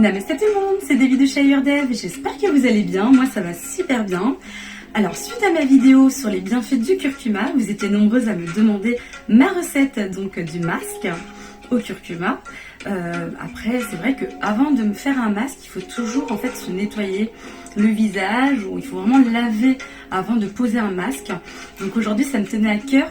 Namaste tout le monde, c'est Devi de Shire Dev, j'espère que vous allez bien, moi ça va super bien. Alors suite à ma vidéo sur les bienfaits du curcuma, vous étiez nombreuses à me demander ma recette donc du masque au curcuma. Après c'est vrai que avant de me faire un masque, il faut toujours en fait se nettoyer le visage, ou il faut vraiment laver avant de poser un masque. Donc aujourd'hui ça me tenait à cœur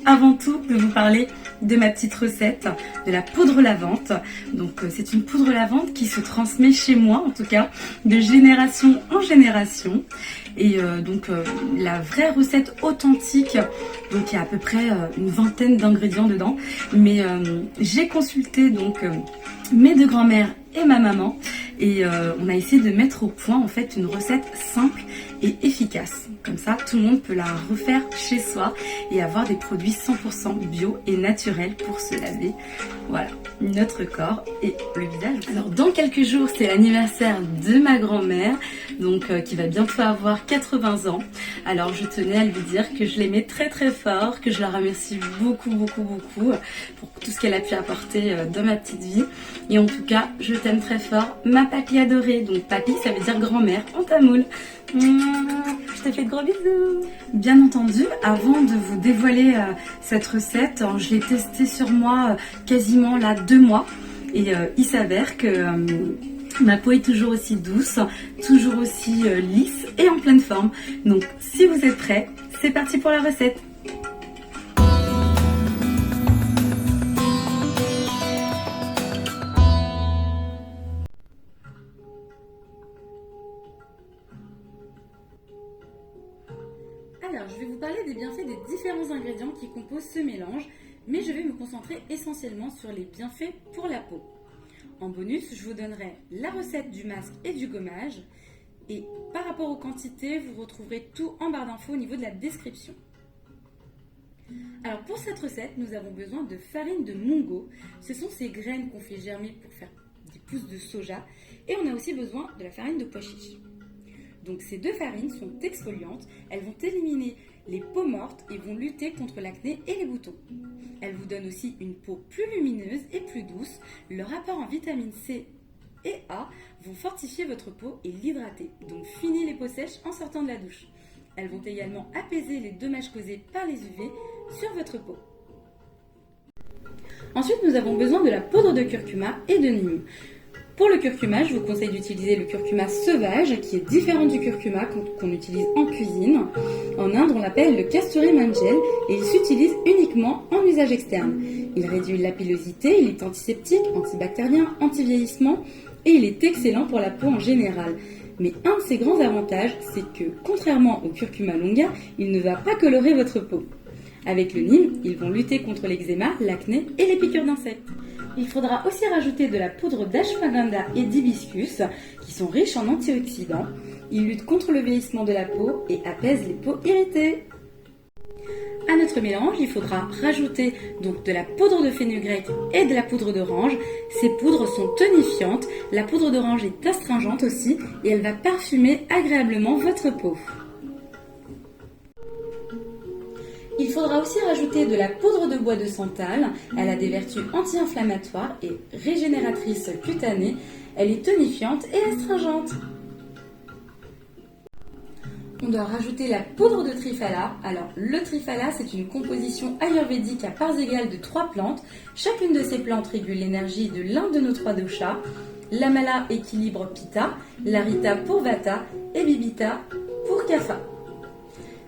avant tout de vous parler de ma petite recette de la poudre lavante. Donc c'est une poudre lavante qui se transmet chez moi en tout cas de génération en génération. Et la vraie recette authentique, donc il y a à peu près une vingtaine d'ingrédients dedans, mais j'ai consulté donc mes deux grands-mères et ma maman, et on a essayé de mettre au point en fait une recette simple et efficace. Comme ça, tout le monde peut la refaire chez soi et avoir des produits 100% bio et naturels pour se laver, voilà, notre corps et le visage. Alors dans quelques jours, c'est l'anniversaire de ma grand-mère, donc qui va bientôt avoir 80 ans. Alors je tenais à lui dire que je l'aimais très très fort, que je la remercie beaucoup pour tout ce qu'elle a pu apporter dans ma petite vie. Et en tout cas, je t'aime très fort, ma papy adorée. Donc papy, ça veut dire grand-mère en tamoul. Je te fais de gros bisous. Bien entendu, avant de vous dévoiler cette recette, je l'ai testée sur moi quasiment là 2 mois. Et il s'avère que ma peau est toujours aussi douce, toujours aussi lisse et en pleine forme. Donc si vous êtes prêts, c'est parti pour la recette. Alors, je vais vous parler des bienfaits des différents ingrédients qui composent ce mélange, mais je vais me concentrer essentiellement sur les bienfaits pour la peau. En bonus, je vous donnerai la recette du masque et du gommage, et par rapport aux quantités, vous retrouverez tout en barre d'infos au niveau de la description. Alors pour cette recette, nous avons besoin de farine de mungo. Ce sont ces graines qu'on fait germer pour faire des pousses de soja, et on a aussi besoin de la farine de pois chiche. Donc ces deux farines sont exfoliantes, elles vont éliminer les peaux mortes et vont lutter contre l'acné et les boutons. Elles vous donnent aussi une peau plus lumineuse et plus douce. Leur apport en vitamine C et A vont fortifier votre peau et l'hydrater. Donc fini les peaux sèches en sortant de la douche. Elles vont également apaiser les dommages causés par les UV sur votre peau. Ensuite, nous avons besoin de la poudre de curcuma et de Neem. Pour le curcuma, je vous conseille d'utiliser le curcuma sauvage, qui est différent du curcuma qu'on utilise en cuisine. En Inde, on l'appelle le kasturi manjel et il s'utilise uniquement en usage externe. Il réduit la pilosité, il est antiseptique, antibactérien, anti-vieillissement et il est excellent pour la peau en général. Mais un de ses grands avantages, c'est que contrairement au curcuma longa, il ne va pas colorer votre peau. Avec le Neem, ils vont lutter contre l'eczéma, l'acné et les piqûres d'insectes. Il faudra aussi rajouter de la poudre d'ashwagandha et d'hibiscus qui sont riches en antioxydants. Ils luttent contre le vieillissement de la peau et apaisent les peaux irritées. À notre mélange, il faudra rajouter donc de la poudre de fenugrec et de la poudre d'orange. Ces poudres sont tonifiantes. La poudre d'orange est astringente aussi et elle va parfumer agréablement votre peau. Il faudra aussi rajouter de la poudre de bois de santal. Elle a des vertus anti-inflammatoires et régénératrices cutanées. Elle est tonifiante et astringente. On doit rajouter la poudre de triphala. Alors, le triphala, c'est une composition ayurvédique à parts égales de 3 plantes. Chacune de ces plantes régule l'énergie de l'un de nos 3 doshas. L'amala équilibre pitta, l'arita pour vata et bibita pour kapha.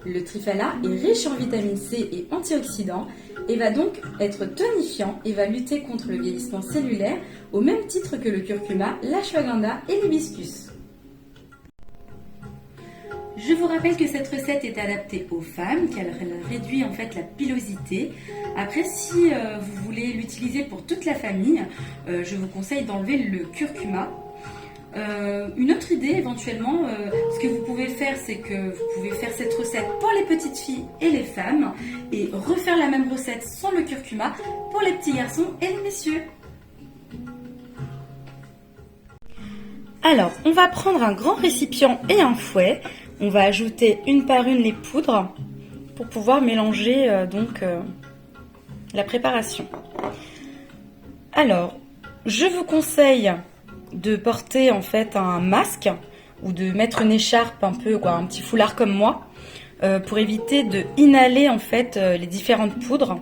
Le triphala est riche en vitamine C et antioxydants et va donc être tonifiant et va lutter contre le vieillissement cellulaire au même titre que le curcuma, l'ashwagandha et l'hibiscus. Je vous rappelle que cette recette est adaptée aux femmes, qu'elle réduit en fait la pilosité. Après, si vous voulez l'utiliser pour toute la famille, je vous conseille d'enlever le curcuma. Une autre idée éventuellement, ce que vous pouvez faire, c'est que vous pouvez faire cette recette pour les petites filles et les femmes et refaire la même recette sans le curcuma pour les petits garçons et les messieurs. Alors, on va prendre un grand récipient et un fouet. On va ajouter une par une les poudres pour pouvoir mélanger la préparation. Alors, je vous conseille de porter en fait un masque ou de mettre une écharpe un peu, quoi, un petit foulard comme moi, pour éviter de inhaler en fait les différentes poudres.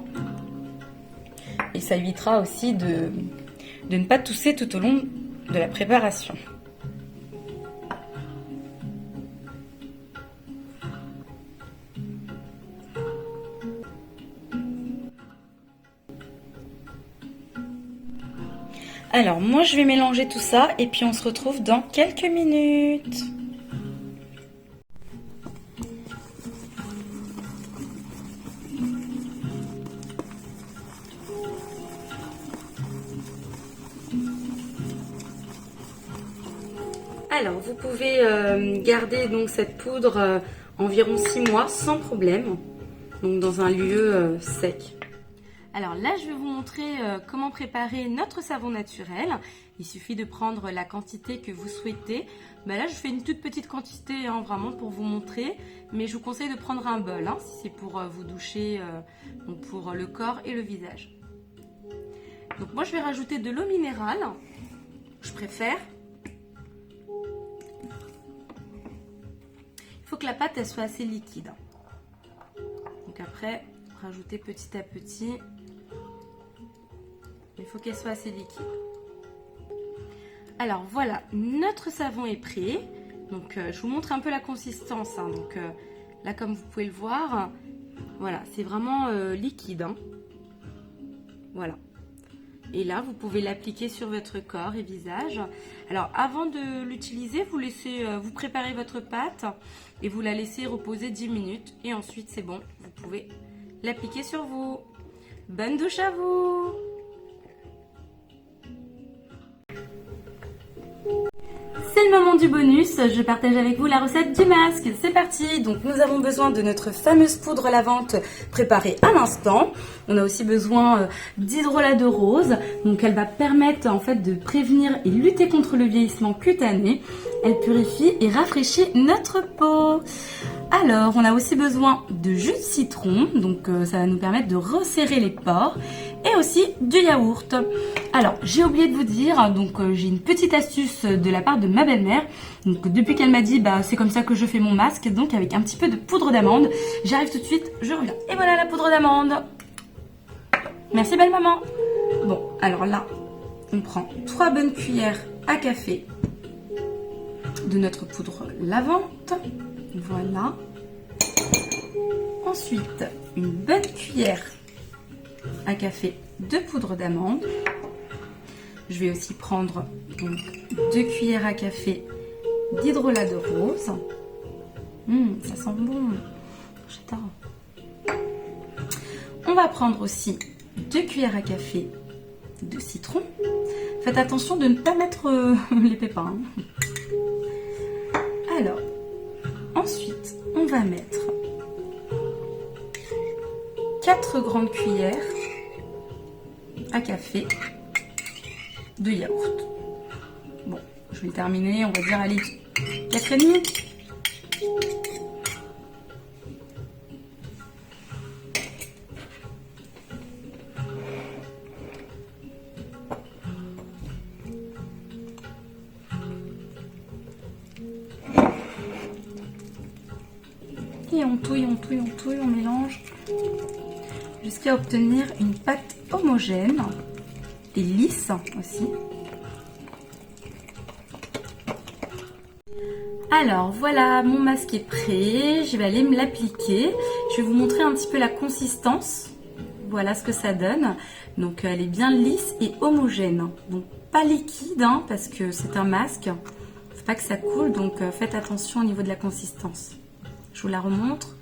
Et ça évitera aussi de ne pas tousser tout au long de la préparation. Alors moi je vais mélanger tout ça et puis on se retrouve dans quelques minutes. Alors vous pouvez garder donc cette poudre environ 6 mois sans problème, donc dans un lieu sec. Alors là je vais vous montrer comment préparer notre savon naturel. Il suffit de prendre la quantité que vous souhaitez. Là je fais une toute petite quantité hein, vraiment pour vous montrer, mais je vous conseille de prendre un bol hein, si c'est pour vous doucher, donc pour le corps et le visage. Donc moi je vais rajouter de l'eau minérale, je préfère. Il faut que la pâte elle soit assez liquide. Donc après, rajouter petit à petit. Il faut qu'elle soit assez liquide. Alors voilà, notre savon est prêt. Donc je vous montre un peu la consistance. Hein. Donc là, comme vous pouvez le voir, voilà, c'est vraiment liquide. Hein. Voilà. Et là, vous pouvez l'appliquer sur votre corps et visage. Alors, avant de l'utiliser, vous préparez votre pâte et vous la laissez reposer 10 minutes. Et ensuite, c'est bon, vous pouvez l'appliquer sur vous. Bonne douche à vous! C'est le moment du bonus, je partage avec vous la recette du masque. C'est parti. Donc nous avons besoin de notre fameuse poudre lavante préparée à l'instant. On a aussi besoin d'hydrolat de rose. Donc elle va permettre en fait de prévenir et lutter contre le vieillissement cutané. Elle purifie et rafraîchit notre peau. Alors on a aussi besoin de jus de citron. Donc ça va nous permettre de resserrer les pores. Et aussi du yaourt. Alors j'ai oublié de vous dire, donc j'ai une petite astuce de la part de ma belle-mère. Donc depuis qu'elle m'a dit c'est comme ça que je fais mon masque, donc avec un petit peu de poudre d'amande. J'arrive tout de suite, je reviens. Et voilà la poudre d'amande. Merci belle maman. Bon alors là on prend 3 bonnes cuillères à café de notre poudre lavante. Voilà. Ensuite une bonne cuillère à café de poudre d'amande. Je vais aussi prendre donc 2 cuillères à café d'hydrolat de rose. Ça sent bon. J'adore. On va prendre aussi 2 cuillères à café de citron. Faites attention de ne pas mettre les pépins. Alors, ensuite, on va mettre 4 grandes cuillères à café de yaourt. Bon, je vais terminer, on va dire, allez, 4,5. Et on touille, on touille, on touille, on mélange jusqu'à obtenir une pâte homogène et lisse aussi. Alors voilà, mon masque est prêt, je vais aller me l'appliquer. Je vais vous montrer un petit peu la consistance. Voilà ce que ça donne. Donc elle est bien lisse et homogène. Donc pas liquide hein, parce que c'est un masque. Faut pas que ça coule, donc faites attention au niveau de la consistance. Je vous la remontre.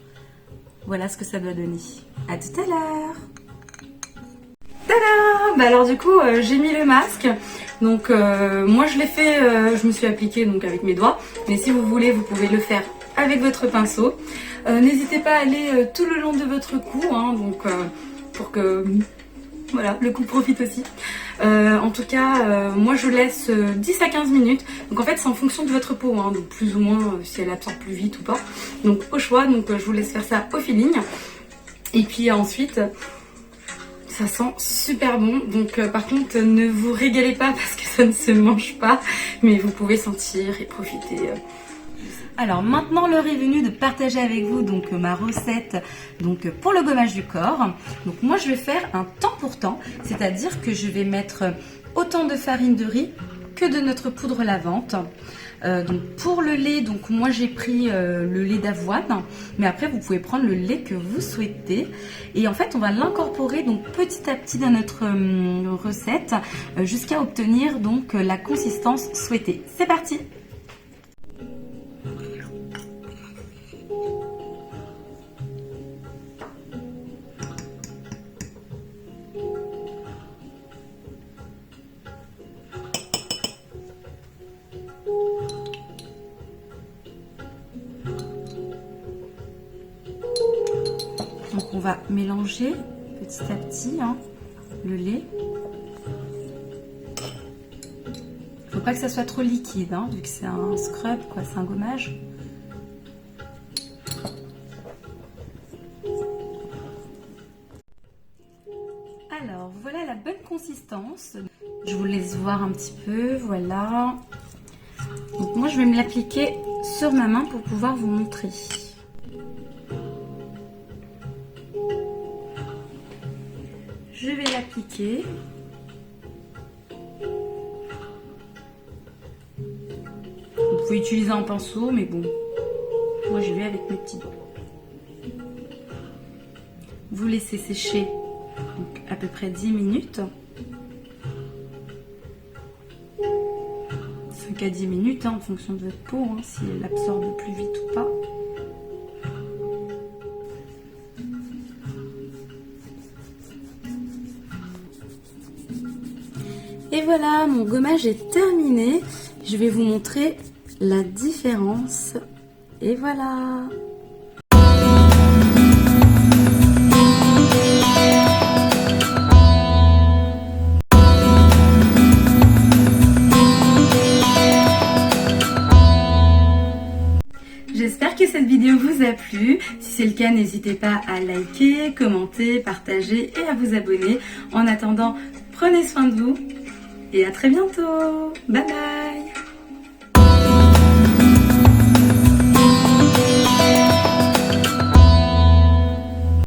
Voilà ce que ça doit donner. À tout à l'heure. Tada! Alors du coup, j'ai mis le masque. Donc moi je l'ai fait, je me suis appliquée donc avec mes doigts. Mais si vous voulez, vous pouvez le faire avec votre pinceau. N'hésitez pas à aller tout le long de votre cou, hein, donc pour que voilà, le cou profite aussi. En tout cas, moi je laisse 10 à 15 minutes. Donc en fait c'est en fonction de votre peau, hein, donc plus ou moins si elle absorbe plus vite ou pas. Donc au choix, donc je vous laisse faire ça au feeling. Et puis ensuite, Ça sent super bon, donc par contre ne vous régalez pas parce que ça ne se mange pas, mais vous pouvez sentir et profiter. Alors maintenant l'heure est venue de partager avec vous donc ma recette donc pour le gommage du corps. Donc moi je vais faire un temps pour temps, c'est-à-dire que je vais mettre autant de farine de riz que de notre poudre lavante. Donc pour le lait, donc moi j'ai pris le lait d'avoine, mais après vous pouvez prendre le lait que vous souhaitez. Et en fait on va l'incorporer donc petit à petit dans notre recette jusqu'à obtenir donc la consistance souhaitée. C'est parti! Donc on va mélanger petit à petit le lait. Il ne faut pas que ça soit trop liquide, vu que c'est un scrub, c'est un gommage. Alors voilà la bonne consistance. Je vous laisse voir un petit peu, voilà. Donc moi je vais me l'appliquer sur ma main pour pouvoir vous montrer. Je vais l'appliquer. Vous pouvez utiliser un pinceau, mais bon, moi je vais avec mes petits doigts. Vous laissez sécher donc à peu près 10 minutes. 5 à 10 minutes en fonction de votre peau, si elle absorbe plus vite ou pas. Et voilà, mon gommage est terminé. Je vais vous montrer la différence. Et voilà. J'espère que cette vidéo vous a plu. Si c'est le cas, n'hésitez pas à liker, commenter, partager et à vous abonner. En attendant, prenez soin de vous. Et à très bientôt. Bye bye.